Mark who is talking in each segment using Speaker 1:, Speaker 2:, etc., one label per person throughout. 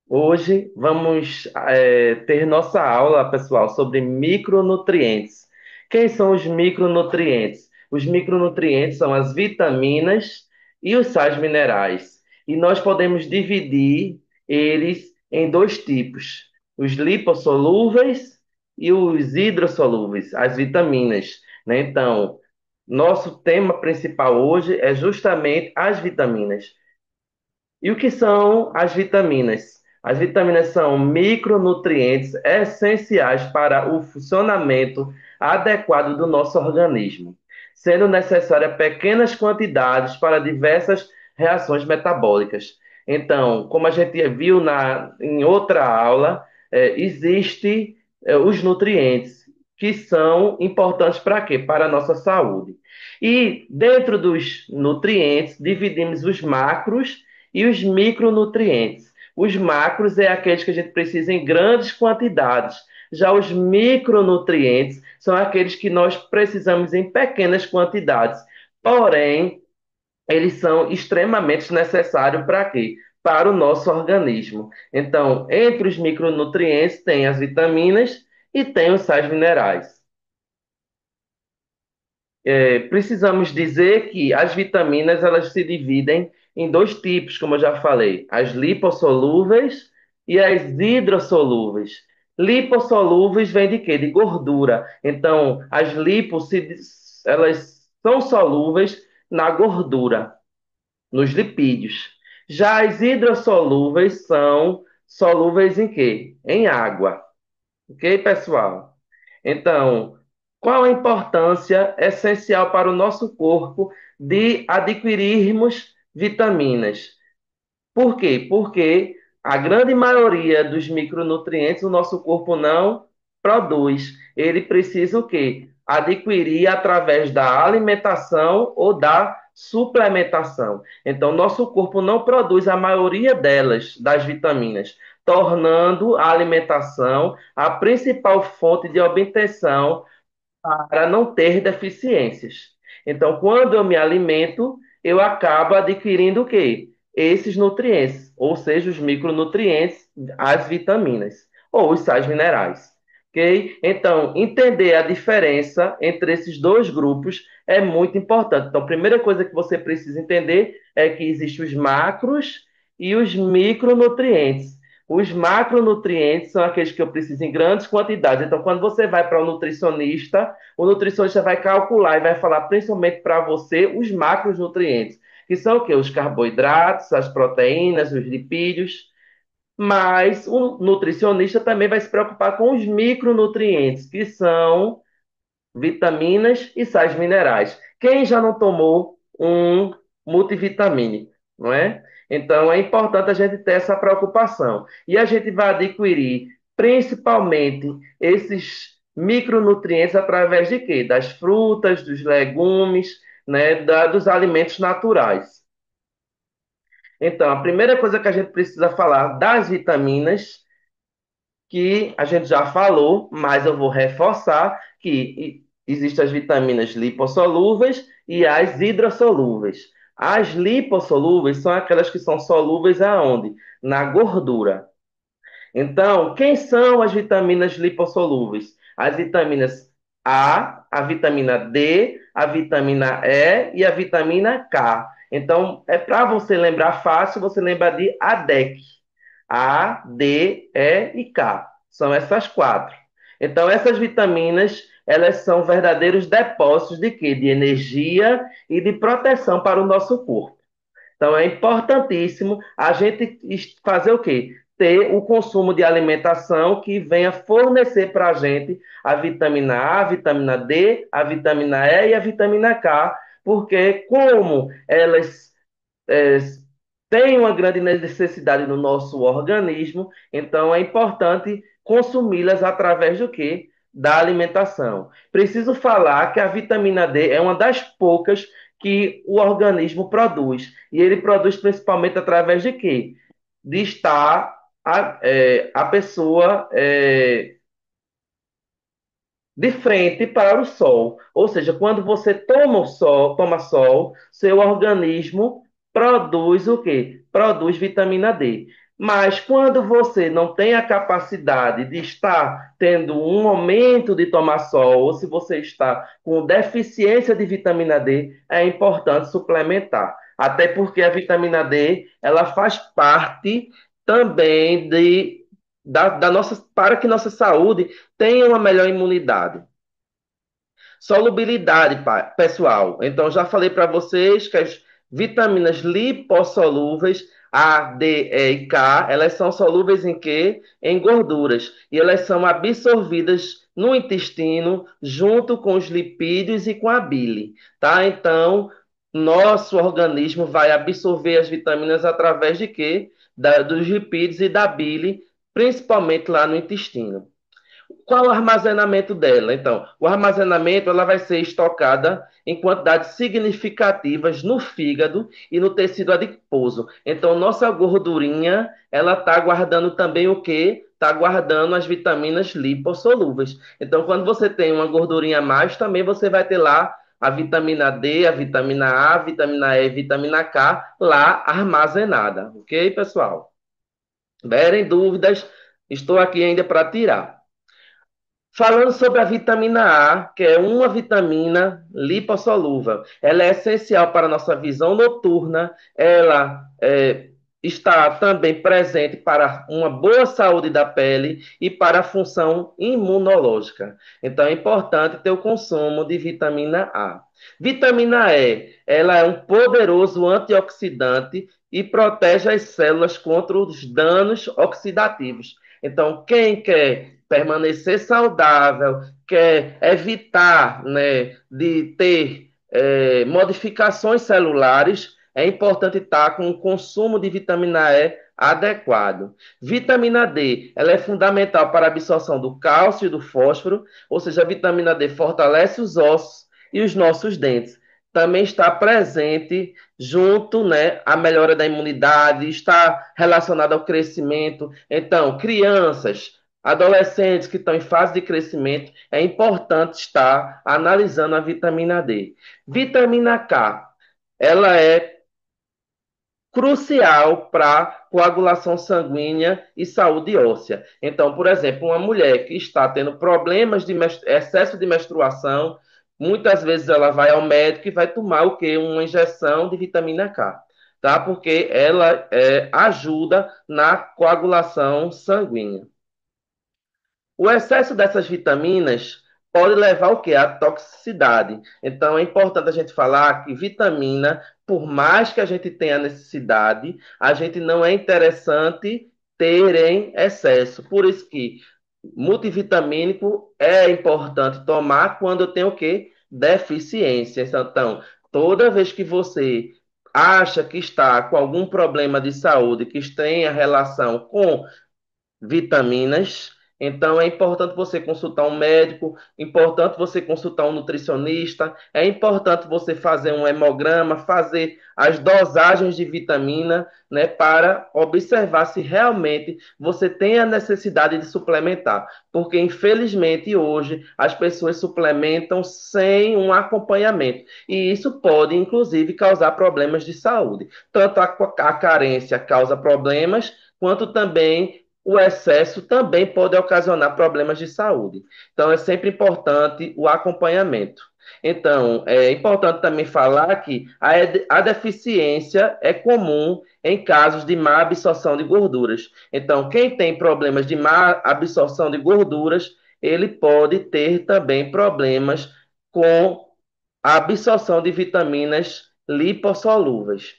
Speaker 1: Hoje vamos ter nossa aula, pessoal, sobre micronutrientes. Quem são os micronutrientes? Os micronutrientes são as vitaminas e os sais minerais. E nós podemos dividir eles em dois tipos: os lipossolúveis e os hidrossolúveis, as vitaminas, né? Então, nosso tema principal hoje é justamente as vitaminas. E o que são as vitaminas? As vitaminas são micronutrientes essenciais para o funcionamento adequado do nosso organismo, sendo necessárias pequenas quantidades para diversas reações metabólicas. Então, como a gente viu em outra aula, existe os nutrientes que são importantes para quê? Para a nossa saúde. E dentro dos nutrientes, dividimos os macros e os micronutrientes. Os macros é aqueles que a gente precisa em grandes quantidades. Já os micronutrientes são aqueles que nós precisamos em pequenas quantidades. Porém, eles são extremamente necessários para quê? Para o nosso organismo. Então, entre os micronutrientes tem as vitaminas e tem os sais minerais. Precisamos dizer que as vitaminas elas se dividem em dois tipos, como eu já falei, as lipossolúveis e as hidrossolúveis. Lipossolúveis vem de quê? De gordura. Então, as elas são solúveis na gordura, nos lipídios. Já as hidrossolúveis são solúveis em quê? Em água. Ok, pessoal? Então, qual a importância essencial para o nosso corpo de adquirirmos vitaminas? Por quê? Porque a grande maioria dos micronutrientes o nosso corpo não produz. Ele precisa o quê? Adquirir através da alimentação ou da suplementação. Então, nosso corpo não produz a maioria delas, das vitaminas, tornando a alimentação a principal fonte de obtenção para não ter deficiências. Então, quando eu me alimento, eu acabo adquirindo o quê? Esses nutrientes, ou seja, os micronutrientes, as vitaminas, ou os sais minerais. Ok? Então, entender a diferença entre esses dois grupos é muito importante. Então, a primeira coisa que você precisa entender é que existem os macros e os micronutrientes. Os macronutrientes são aqueles que eu preciso em grandes quantidades. Então, quando você vai para o nutricionista vai calcular e vai falar principalmente para você os macronutrientes, que são o quê? Os carboidratos, as proteínas, os lipídios. Mas o nutricionista também vai se preocupar com os micronutrientes, que são vitaminas e sais minerais. Quem já não tomou um multivitamínico, não é? Então é importante a gente ter essa preocupação. E a gente vai adquirir principalmente esses micronutrientes através de quê? Das frutas, dos legumes, né, dos alimentos naturais. Então, a primeira coisa que a gente precisa falar das vitaminas que a gente já falou, mas eu vou reforçar que existem as vitaminas lipossolúveis e as hidrossolúveis. As lipossolúveis são aquelas que são solúveis aonde? Na gordura. Então, quem são as vitaminas lipossolúveis? As vitaminas A, vitamina D, a vitamina E e a vitamina K. Então, é para você lembrar fácil, você lembra de ADEC. A, D, E e K. São essas quatro. Então, essas vitaminas, elas são verdadeiros depósitos de quê? De energia e de proteção para o nosso corpo. Então, é importantíssimo a gente fazer o quê? Ter o consumo de alimentação que venha fornecer para a gente a vitamina A, a vitamina D, a vitamina E e a vitamina K, porque como elas é, têm uma grande necessidade no nosso organismo, então é importante consumi-las através do quê? Da alimentação. Preciso falar que a vitamina D é uma das poucas que o organismo produz. E ele produz principalmente através de quê? De estar a pessoa de frente para o sol. Ou seja, quando você toma sol, seu organismo produz o quê? Produz vitamina D. Mas quando você não tem a capacidade de estar tendo um momento de tomar sol, ou se você está com deficiência de vitamina D, é importante suplementar. Até porque a vitamina D, ela faz parte também da nossa, para que nossa saúde tenha uma melhor imunidade. Solubilidade, pessoal. Então, já falei para vocês que as vitaminas lipossolúveis, A, D, E e K, elas são solúveis em quê? Em gorduras. E elas são absorvidas no intestino, junto com os lipídios e com a bile, tá? Então, nosso organismo vai absorver as vitaminas através de quê? Dos lipídios e da bile, principalmente lá no intestino. Qual o armazenamento dela? Então, o armazenamento ela vai ser estocada em quantidades significativas no fígado e no tecido adiposo. Então, nossa gordurinha, ela está guardando também o quê? Está guardando as vitaminas lipossolúveis. Então, quando você tem uma gordurinha a mais, também você vai ter lá a vitamina D, a vitamina A, a vitamina E, a vitamina K lá armazenada. Ok, pessoal? Se tiverem dúvidas, estou aqui ainda para tirar. Falando sobre a vitamina A, que é uma vitamina lipossolúvel, ela é essencial para a nossa visão noturna, ela está também presente para uma boa saúde da pele e para a função imunológica. Então é importante ter o consumo de vitamina A. Vitamina E, ela é um poderoso antioxidante e protege as células contra os danos oxidativos. Então, quem quer permanecer saudável, quer evitar, né, de ter modificações celulares, é importante estar com o consumo de vitamina E adequado. Vitamina D, ela é fundamental para a absorção do cálcio e do fósforo, ou seja, a vitamina D fortalece os ossos e os nossos dentes. Também está presente junto, né, à melhora da imunidade, está relacionada ao crescimento. Então, crianças, adolescentes que estão em fase de crescimento, é importante estar analisando a vitamina D. Vitamina K, ela é crucial para coagulação sanguínea e saúde óssea. Então, por exemplo, uma mulher que está tendo problemas de excesso de menstruação, muitas vezes ela vai ao médico e vai tomar o quê? Uma injeção de vitamina K, tá? Porque ela ajuda na coagulação sanguínea. O excesso dessas vitaminas pode levar ao quê? À toxicidade. Então é importante a gente falar que vitamina, por mais que a gente tenha necessidade, a gente não é interessante ter em excesso. Por isso que multivitamínico é importante tomar quando eu tenho o quê? Deficiência. Então, toda vez que você acha que está com algum problema de saúde que tenha relação com vitaminas. Então é importante você consultar um médico, importante você consultar um nutricionista, é importante você fazer um hemograma, fazer as dosagens de vitamina, né, para observar se realmente você tem a necessidade de suplementar, porque infelizmente hoje as pessoas suplementam sem um acompanhamento, e isso pode inclusive causar problemas de saúde. Tanto a carência causa problemas, quanto também o excesso também pode ocasionar problemas de saúde. Então, é sempre importante o acompanhamento. Então, é importante também falar que a deficiência é comum em casos de má absorção de gorduras. Então, quem tem problemas de má absorção de gorduras, ele pode ter também problemas com a absorção de vitaminas lipossolúveis.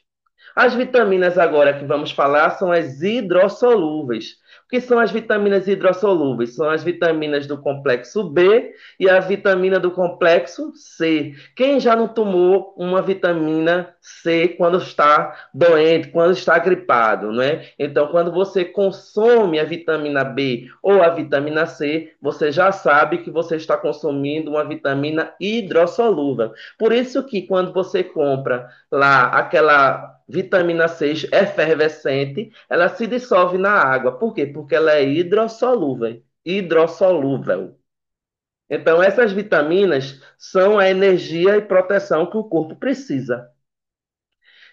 Speaker 1: As vitaminas agora que vamos falar são as hidrossolúveis. O que são as vitaminas hidrossolúveis? São as vitaminas do complexo B e a vitamina do complexo C. Quem já não tomou uma vitamina C quando está doente, quando está gripado, não é? Então, quando você consome a vitamina B ou a vitamina C, você já sabe que você está consumindo uma vitamina hidrossolúvel. Por isso que quando você compra lá aquela vitamina C efervescente, ela se dissolve na água. Por quê? Porque ela é hidrossolúvel. Hidrossolúvel. Então, essas vitaminas são a energia e proteção que o corpo precisa.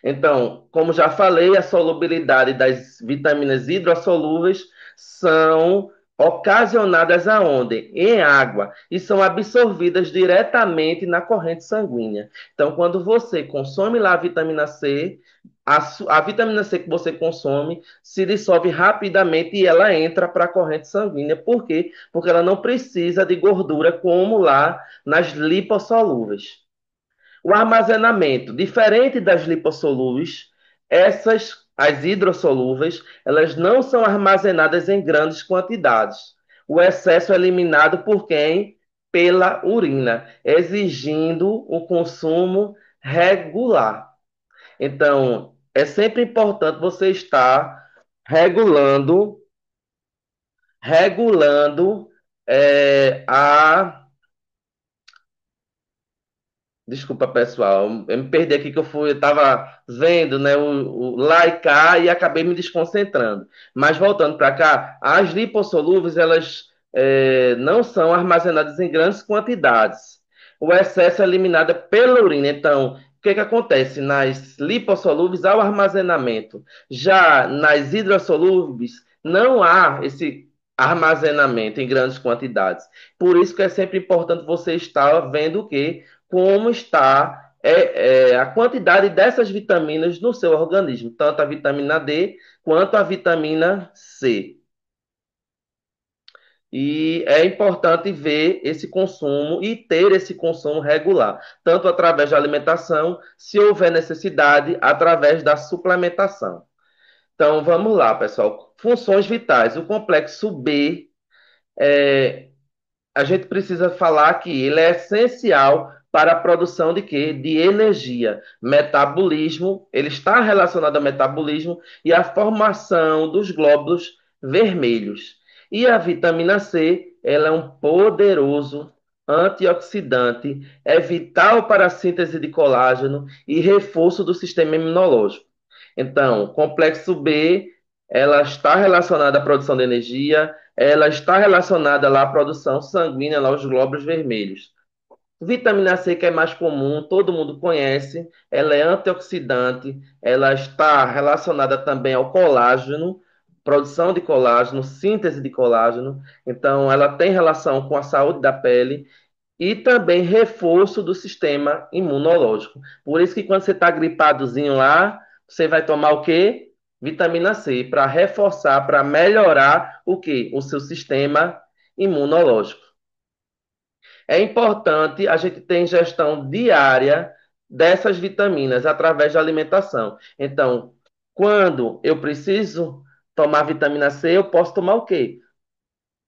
Speaker 1: Então, como já falei, a solubilidade das vitaminas hidrossolúveis são ocasionadas aonde? Em água e são absorvidas diretamente na corrente sanguínea. Então, quando você consome lá a vitamina C, a vitamina C que você consome se dissolve rapidamente e ela entra para a corrente sanguínea. Por quê? Porque ela não precisa de gordura como lá nas lipossolúveis. O armazenamento, diferente das lipossolúveis, as hidrossolúveis, elas não são armazenadas em grandes quantidades. O excesso é eliminado por quem? Pela urina, exigindo o consumo regular. Então, é sempre importante você estar regulando, regulando a. Desculpa, pessoal, eu me perdi aqui que eu estava vendo, né, o lá e cá e acabei me desconcentrando. Mas voltando para cá, as lipossolúveis, elas não são armazenadas em grandes quantidades. O excesso é eliminado pela urina. Então, o que que acontece? Nas lipossolúveis há o armazenamento. Já nas hidrossolúveis, não há esse armazenamento em grandes quantidades. Por isso que é sempre importante você estar vendo o quê? Como está a quantidade dessas vitaminas no seu organismo, tanto a vitamina D quanto a vitamina C. E é importante ver esse consumo e ter esse consumo regular, tanto através da alimentação, se houver necessidade, através da suplementação. Então, vamos lá, pessoal. Funções vitais. O complexo B a gente precisa falar que ele é essencial para a produção de quê? De energia. Metabolismo, ele está relacionado ao metabolismo e à formação dos glóbulos vermelhos. E a vitamina C, ela é um poderoso antioxidante, é vital para a síntese de colágeno e reforço do sistema imunológico. Então, complexo B, ela está relacionada à produção de energia, ela está relacionada lá à produção sanguínea, lá aos glóbulos vermelhos. Vitamina C, que é mais comum, todo mundo conhece, ela é antioxidante, ela está relacionada também ao colágeno, produção de colágeno, síntese de colágeno, então ela tem relação com a saúde da pele e também reforço do sistema imunológico. Por isso que quando você está gripadozinho lá, você vai tomar o quê? Vitamina C, para reforçar, para melhorar o quê? O seu sistema imunológico. É importante a gente ter ingestão diária dessas vitaminas através da alimentação. Então, quando eu preciso tomar vitamina C, eu posso tomar o quê?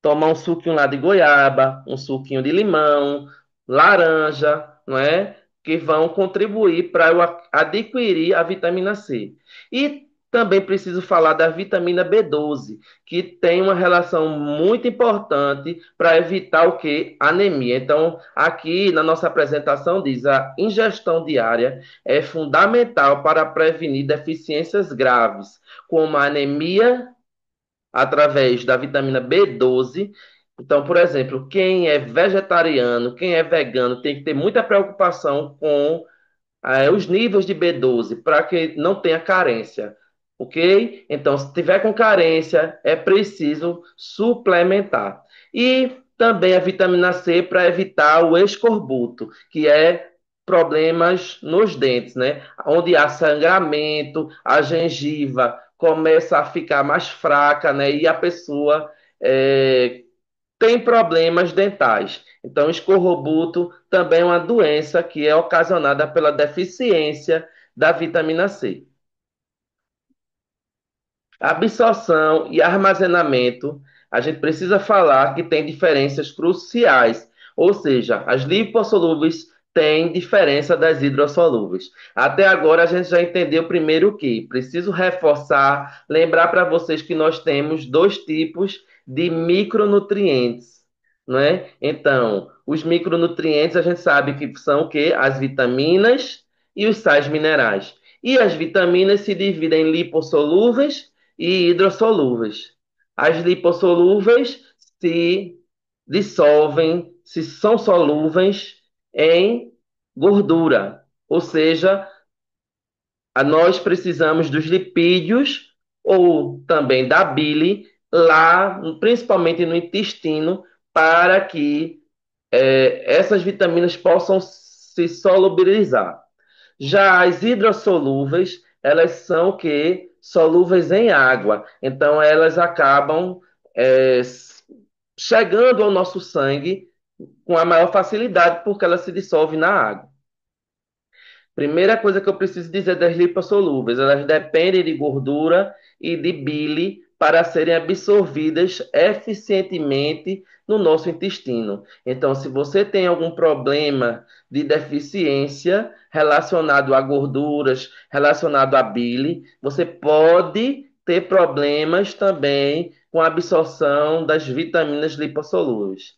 Speaker 1: Tomar um suquinho lá de goiaba, um suquinho de limão, laranja, não é? Que vão contribuir para eu adquirir a vitamina C. E também preciso falar da vitamina B12, que tem uma relação muito importante para evitar o que? Anemia. Então, aqui na nossa apresentação diz a ingestão diária é fundamental para prevenir deficiências graves, como a anemia através da vitamina B12. Então, por exemplo, quem é vegetariano, quem é vegano, tem que ter muita preocupação com os níveis de B12 para que não tenha carência. Ok? Então, se tiver com carência, é preciso suplementar. E também a vitamina C para evitar o escorbuto, que é problemas nos dentes, né? Onde há sangramento, a gengiva começa a ficar mais fraca, né? E a pessoa é, tem problemas dentais. Então, escorbuto também é uma doença que é ocasionada pela deficiência da vitamina C. Absorção e armazenamento, a gente precisa falar que tem diferenças cruciais, ou seja, as lipossolúveis têm diferença das hidrossolúveis. Até agora a gente já entendeu primeiro que preciso reforçar, lembrar para vocês que nós temos dois tipos de micronutrientes, não é? Então, os micronutrientes a gente sabe que são o quê? As vitaminas e os sais minerais. E as vitaminas se dividem em lipossolúveis e hidrossolúveis. As lipossolúveis se dissolvem, se são solúveis em gordura, ou seja, nós precisamos dos lipídios ou também da bile lá, principalmente no intestino, para que essas vitaminas possam se solubilizar. Já as hidrossolúveis, elas são que solúveis em água, então elas acabam é, chegando ao nosso sangue com a maior facilidade porque elas se dissolvem na água. Primeira coisa que eu preciso dizer das lipossolúveis, elas dependem de gordura e de bile para serem absorvidas eficientemente no nosso intestino. Então, se você tem algum problema de deficiência relacionado a gorduras, relacionado a bile, você pode ter problemas também com a absorção das vitaminas lipossolúveis.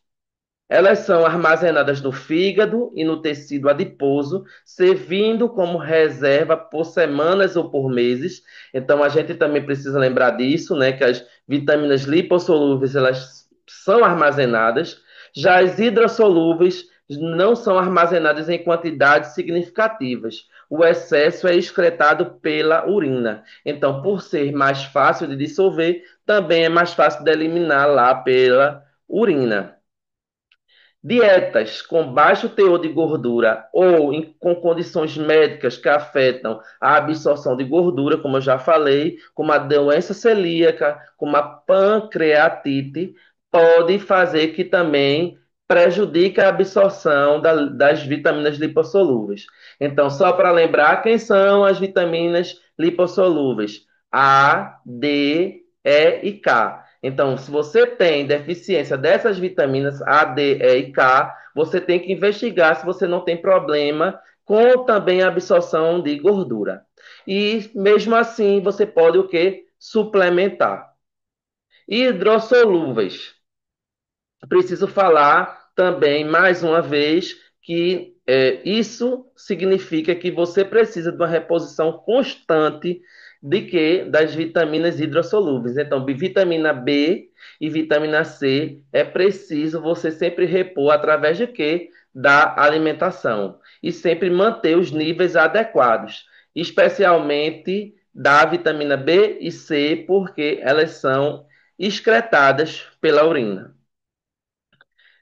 Speaker 1: Elas são armazenadas no fígado e no tecido adiposo, servindo como reserva por semanas ou por meses. Então a gente também precisa lembrar disso, né, que as vitaminas lipossolúveis elas são armazenadas, já as hidrossolúveis não são armazenadas em quantidades significativas. O excesso é excretado pela urina. Então, por ser mais fácil de dissolver, também é mais fácil de eliminar lá pela urina. Dietas com baixo teor de gordura ou com condições médicas que afetam a absorção de gordura, como eu já falei, como a doença celíaca, como a pancreatite, pode fazer que também prejudique a absorção das vitaminas lipossolúveis. Então, só para lembrar, quem são as vitaminas lipossolúveis? A, D, E e K. Então, se você tem deficiência dessas vitaminas A, D, E e K, você tem que investigar se você não tem problema com também a absorção de gordura. E mesmo assim, você pode o quê? Suplementar. Hidrossolúveis. Preciso falar também, mais uma vez, que isso significa que você precisa de uma reposição constante de quê? Das vitaminas hidrossolúveis. Então, vitamina B e vitamina C é preciso você sempre repor através de quê? Da alimentação. E sempre manter os níveis adequados, especialmente da vitamina B e C, porque elas são excretadas pela urina.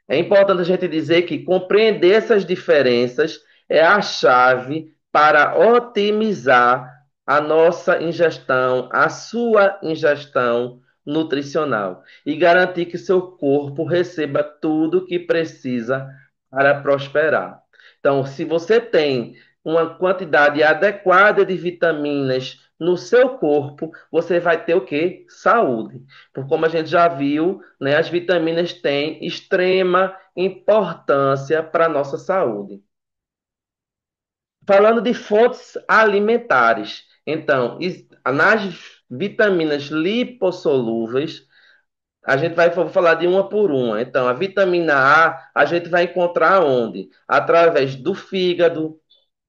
Speaker 1: É importante a gente dizer que compreender essas diferenças é a chave para otimizar a nossa ingestão, a sua ingestão nutricional e garantir que seu corpo receba tudo o que precisa para prosperar. Então, se você tem uma quantidade adequada de vitaminas no seu corpo, você vai ter o quê? Saúde. Por como a gente já viu, né, as vitaminas têm extrema importância para a nossa saúde. Falando de fontes alimentares, então, nas vitaminas lipossolúveis, a gente vai falar de uma por uma. Então, a vitamina A gente vai encontrar onde? Através do fígado,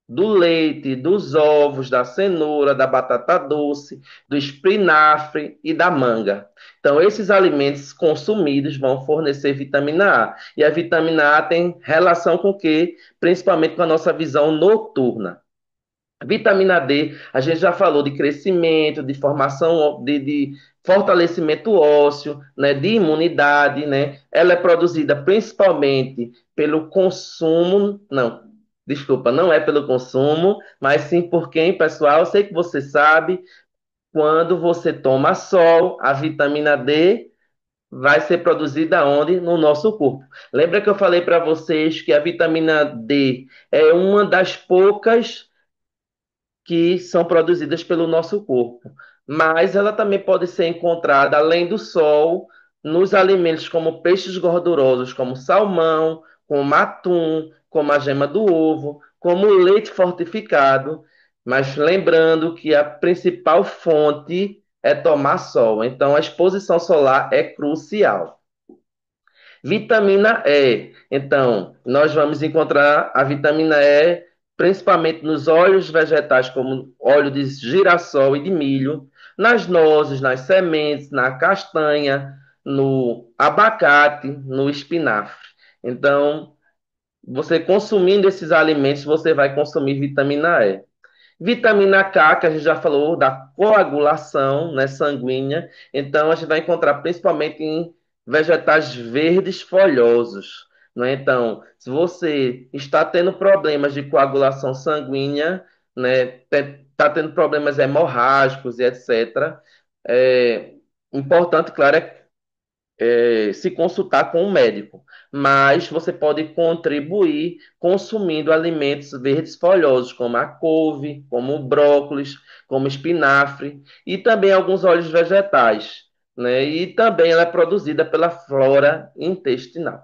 Speaker 1: do leite, dos ovos, da cenoura, da batata doce, do espinafre e da manga. Então, esses alimentos consumidos vão fornecer vitamina A. E a vitamina A tem relação com o quê? Principalmente com a nossa visão noturna. Vitamina D, a gente já falou de crescimento, de formação, de fortalecimento ósseo, né, de imunidade, né? Ela é produzida principalmente pelo consumo, não, desculpa, não é pelo consumo, mas sim por quem, pessoal? Eu sei que você sabe, quando você toma sol, a vitamina D vai ser produzida onde? No nosso corpo. Lembra que eu falei para vocês que a vitamina D é uma das poucas que são produzidas pelo nosso corpo. Mas ela também pode ser encontrada, além do sol, nos alimentos como peixes gordurosos, como salmão, como atum, como a gema do ovo, como o leite fortificado. Mas lembrando que a principal fonte é tomar sol. Então, a exposição solar é crucial. Vitamina E. Então, nós vamos encontrar a vitamina E principalmente nos óleos vegetais, como óleo de girassol e de milho, nas nozes, nas sementes, na castanha, no abacate, no espinafre. Então, você consumindo esses alimentos, você vai consumir vitamina E. Vitamina K, que a gente já falou da coagulação, né, sanguínea. Então, a gente vai encontrar principalmente em vegetais verdes folhosos, né? Então, se você está tendo problemas de coagulação sanguínea, né, está tendo problemas hemorrágicos e etc., é importante, claro, se consultar com um médico, mas você pode contribuir consumindo alimentos verdes folhosos, como a couve, como o brócolis, como espinafre e também alguns óleos vegetais, né? E também ela é produzida pela flora intestinal.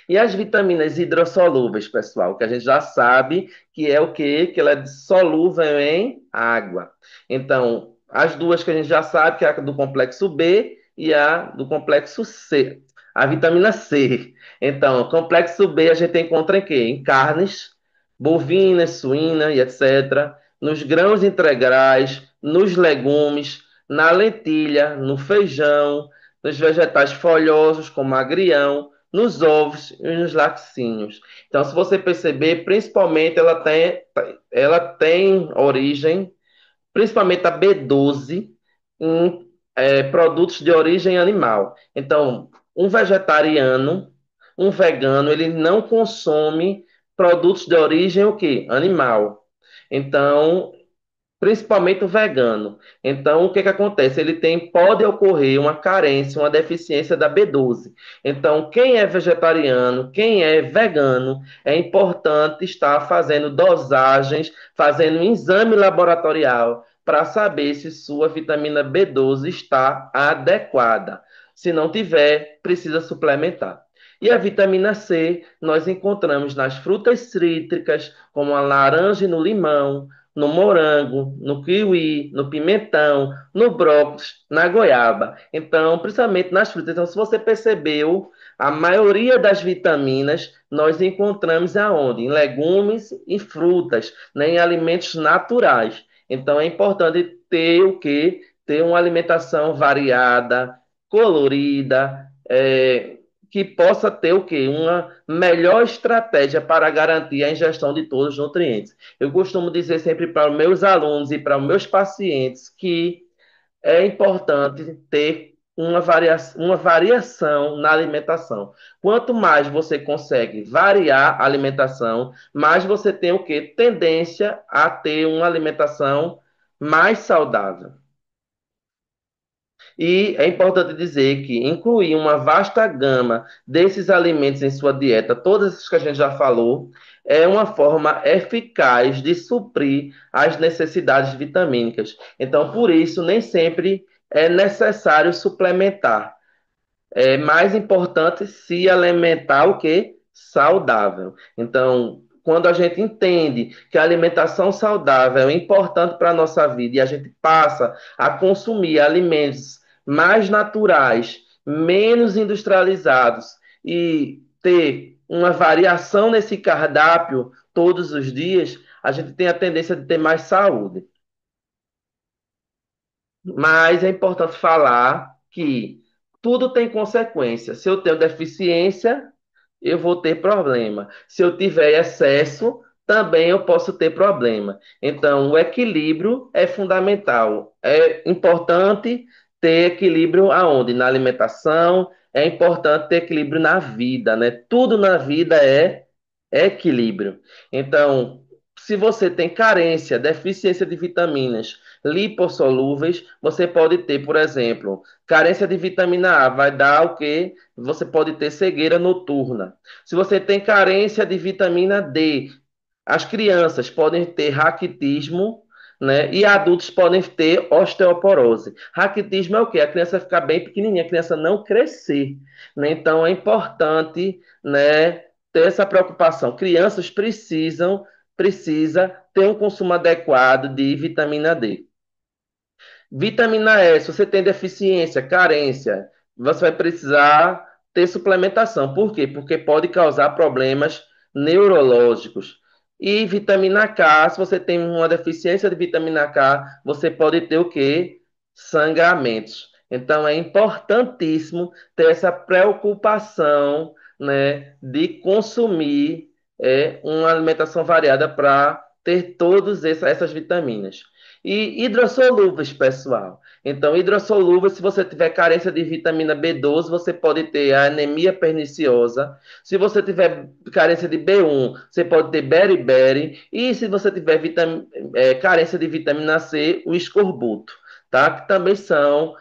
Speaker 1: E as vitaminas hidrossolúveis, pessoal, que a gente já sabe que é o quê? Que ela é solúvel em água. Então, as duas que a gente já sabe, que é a do complexo B e a do complexo C. A vitamina C. Então, o complexo B a gente encontra em quê? Em carnes, bovinas, suína e etc. Nos grãos integrais, nos legumes, na lentilha, no feijão, nos vegetais folhosos, como agrião, nos ovos e nos laticínios. Então, se você perceber, principalmente ela tem origem, principalmente a B12, em produtos de origem animal. Então, um vegetariano, um vegano, ele não consome produtos de origem o quê? Animal. Então, principalmente o vegano. Então, o que que acontece? Pode ocorrer uma carência, uma deficiência da B12. Então, quem é vegetariano, quem é vegano, é importante estar fazendo dosagens, fazendo um exame laboratorial para saber se sua vitamina B12 está adequada. Se não tiver, precisa suplementar. E a vitamina C nós encontramos nas frutas cítricas, como a laranja e no limão, no morango, no kiwi, no pimentão, no brócolis, na goiaba. Então, principalmente nas frutas. Então, se você percebeu, a maioria das vitaminas nós encontramos aonde? Em legumes e frutas, né? Em alimentos naturais. Então, é importante ter o quê? Ter uma alimentação variada, colorida, que possa ter o quê? Uma melhor estratégia para garantir a ingestão de todos os nutrientes. Eu costumo dizer sempre para os meus alunos e para os meus pacientes que é importante ter uma variação na alimentação. Quanto mais você consegue variar a alimentação, mais você tem o quê? Tendência a ter uma alimentação mais saudável. E é importante dizer que incluir uma vasta gama desses alimentos em sua dieta, todos esses que a gente já falou, é uma forma eficaz de suprir as necessidades vitamínicas. Então, por isso, nem sempre é necessário suplementar. É mais importante se alimentar o quê? Saudável. Então, quando a gente entende que a alimentação saudável é importante para a nossa vida e a gente passa a consumir alimentos mais naturais, menos industrializados e ter uma variação nesse cardápio todos os dias, a gente tem a tendência de ter mais saúde. Mas é importante falar que tudo tem consequência. Se eu tenho deficiência, eu vou ter problema. Se eu tiver excesso, também eu posso ter problema. Então, o equilíbrio é fundamental. É importante ter equilíbrio aonde? Na alimentação, é importante ter equilíbrio na vida, né? Tudo na vida é equilíbrio. Então, se você tem carência, deficiência de vitaminas lipossolúveis, você pode ter, por exemplo, carência de vitamina A, vai dar o quê? Você pode ter cegueira noturna. Se você tem carência de vitamina D, as crianças podem ter raquitismo, né? E adultos podem ter osteoporose. Raquitismo é o quê? A criança ficar bem pequenininha, a criança não crescer, né? Então é importante, né, ter essa preocupação. Crianças precisa ter um consumo adequado de vitamina D. Vitamina E, se você tem deficiência, carência, você vai precisar ter suplementação. Por quê? Porque pode causar problemas neurológicos. E vitamina K, se você tem uma deficiência de vitamina K, você pode ter o quê? Sangramentos. Então é importantíssimo ter essa preocupação, né, de consumir uma alimentação variada para ter todas essas vitaminas. E hidrossolúveis, pessoal. Então, hidrossolúveis, se você tiver carência de vitamina B12, você pode ter a anemia perniciosa. Se você tiver carência de B1, você pode ter beriberi. E se você tiver carência de vitamina C, o escorbuto, tá? Que também são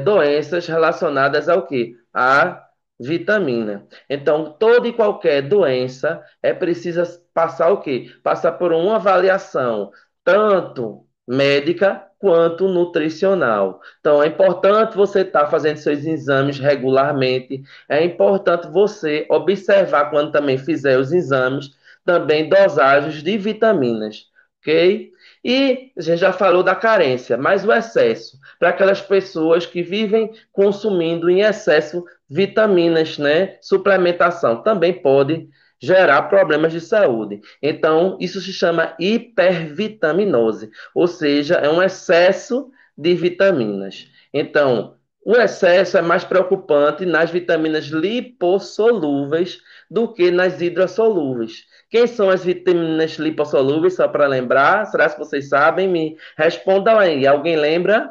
Speaker 1: doenças relacionadas ao quê? A vitamina. Então, toda e qualquer doença é precisa passar o quê? Passar por uma avaliação, tanto médica quanto nutricional. Então, é importante você estar fazendo seus exames regularmente. É importante você observar quando também fizer os exames, também dosagens de vitaminas, ok? E a gente já falou da carência, mas o excesso, para aquelas pessoas que vivem consumindo em excesso vitaminas, né? Suplementação também pode gerar problemas de saúde. Então, isso se chama hipervitaminose, ou seja, é um excesso de vitaminas. Então, o excesso é mais preocupante nas vitaminas lipossolúveis do que nas hidrossolúveis. Quem são as vitaminas lipossolúveis, só para lembrar? Será que vocês sabem? Me respondam aí. Alguém lembra?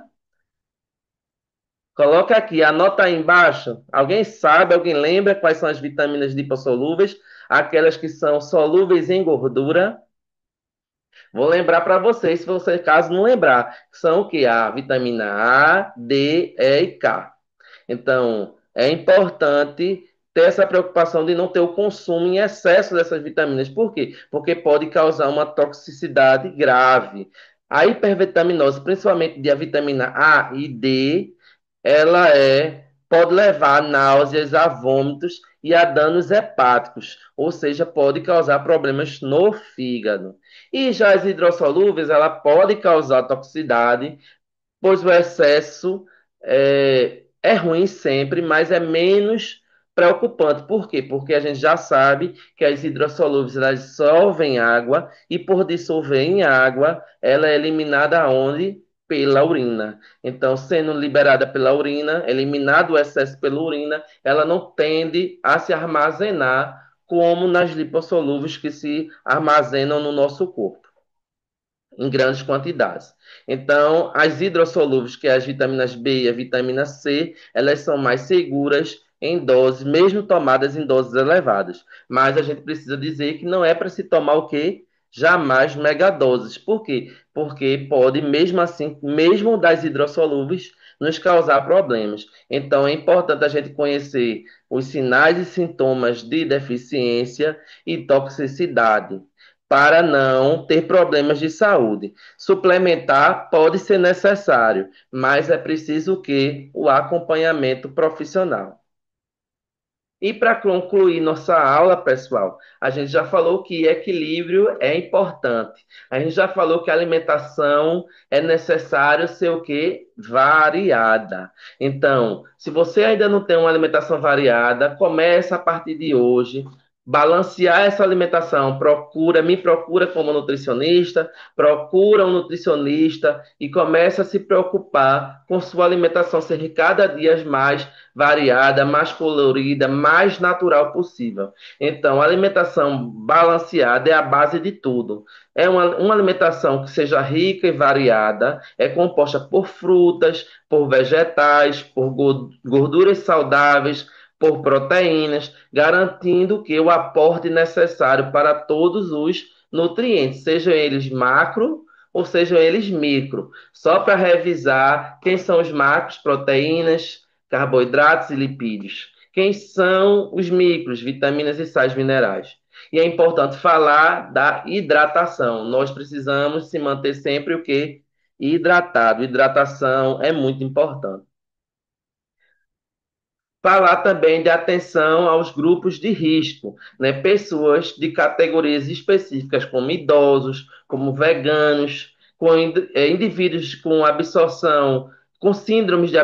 Speaker 1: Coloca aqui, anota aí embaixo. Alguém sabe, alguém lembra quais são as vitaminas lipossolúveis? Aquelas que são solúveis em gordura. Vou lembrar para vocês, se você caso não lembrar, são o que? A vitamina A, D, E e K. Então, é importante ter essa preocupação de não ter o consumo em excesso dessas vitaminas. Por quê? Porque pode causar uma toxicidade grave. A hipervitaminose, principalmente de a vitamina A e D, pode levar a náuseas, a vômitos e a danos hepáticos, ou seja, pode causar problemas no fígado. E já as hidrossolúveis, ela pode causar toxicidade, pois o excesso é ruim sempre, mas é menos preocupante. Por quê? Porque a gente já sabe que as hidrossolúveis elas dissolvem água e por dissolver em água, ela é eliminada onde? Pela urina. Então, sendo liberada pela urina, eliminado o excesso pela urina, ela não tende a se armazenar como nas lipossolúveis que se armazenam no nosso corpo em grandes quantidades. Então, as hidrossolúveis, que é as vitaminas B e a vitamina C, elas são mais seguras em doses, mesmo tomadas em doses elevadas. Mas a gente precisa dizer que não é para se tomar o quê? Jamais megadoses. Por quê? Porque pode, mesmo assim, mesmo das hidrossolúveis, nos causar problemas. Então, é importante a gente conhecer os sinais e sintomas de deficiência e toxicidade para não ter problemas de saúde. Suplementar pode ser necessário, mas é preciso que o acompanhamento profissional. E para concluir nossa aula, pessoal, a gente já falou que equilíbrio é importante. A gente já falou que a alimentação é necessário ser o quê? Variada. Então, se você ainda não tem uma alimentação variada, começa a partir de hoje. Balancear essa alimentação, me procura como nutricionista, procura um nutricionista e começa a se preocupar com sua alimentação ser cada dia mais variada, mais colorida, mais natural possível. Então, a alimentação balanceada é a base de tudo. É uma alimentação que seja rica e variada, é composta por frutas, por vegetais, por gorduras saudáveis, por proteínas, garantindo que o aporte necessário para todos os nutrientes, sejam eles macro ou sejam eles micro. Só para revisar, quem são os macros? Proteínas, carboidratos e lipídios. Quem são os micros, vitaminas e sais minerais? E é importante falar da hidratação. Nós precisamos se manter sempre o quê? Hidratado. Hidratação é muito importante. Falar também de atenção aos grupos de risco, né? Pessoas de categorias específicas, como idosos, como veganos, com indivíduos com absorção, com síndromes de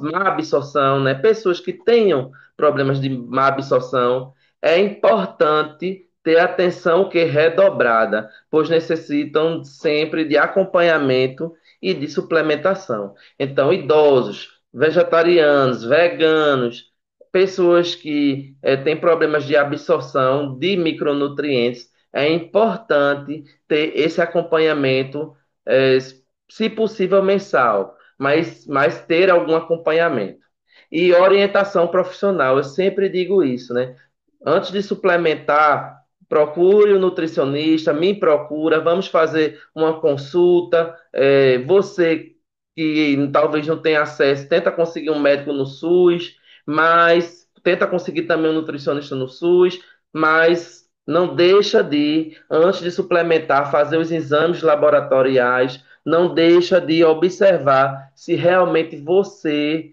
Speaker 1: má absorção, né? Pessoas que tenham problemas de má absorção. É importante ter atenção que redobrada, pois necessitam sempre de acompanhamento e de suplementação. Então, idosos, vegetarianos, veganos, pessoas que têm problemas de absorção de micronutrientes, é importante ter esse acompanhamento, é, se possível mensal, mas ter algum acompanhamento. E orientação profissional, eu sempre digo isso, né? Antes de suplementar, procure o nutricionista, me procura, vamos fazer uma consulta. Você que talvez não tenha acesso, tenta conseguir um médico no SUS, mas tenta conseguir também um nutricionista no SUS, mas não deixa de, antes de suplementar, fazer os exames laboratoriais, não deixa de observar se realmente você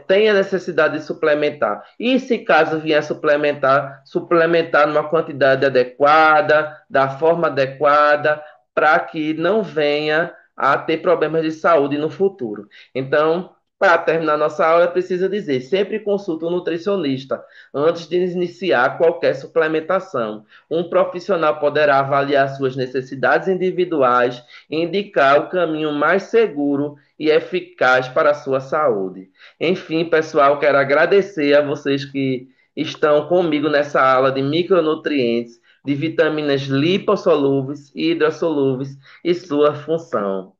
Speaker 1: tem a necessidade de suplementar. E se caso vier suplementar, suplementar numa quantidade adequada, da forma adequada, para que não venha a ter problemas de saúde no futuro. Então, para terminar nossa aula, precisa dizer: sempre consulte um nutricionista antes de iniciar qualquer suplementação. Um profissional poderá avaliar suas necessidades individuais e indicar o caminho mais seguro e eficaz para a sua saúde. Enfim, pessoal, quero agradecer a vocês que estão comigo nessa aula de micronutrientes, de vitaminas lipossolúveis e hidrossolúveis e sua função.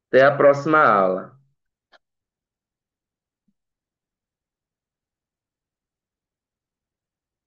Speaker 1: Até a próxima aula.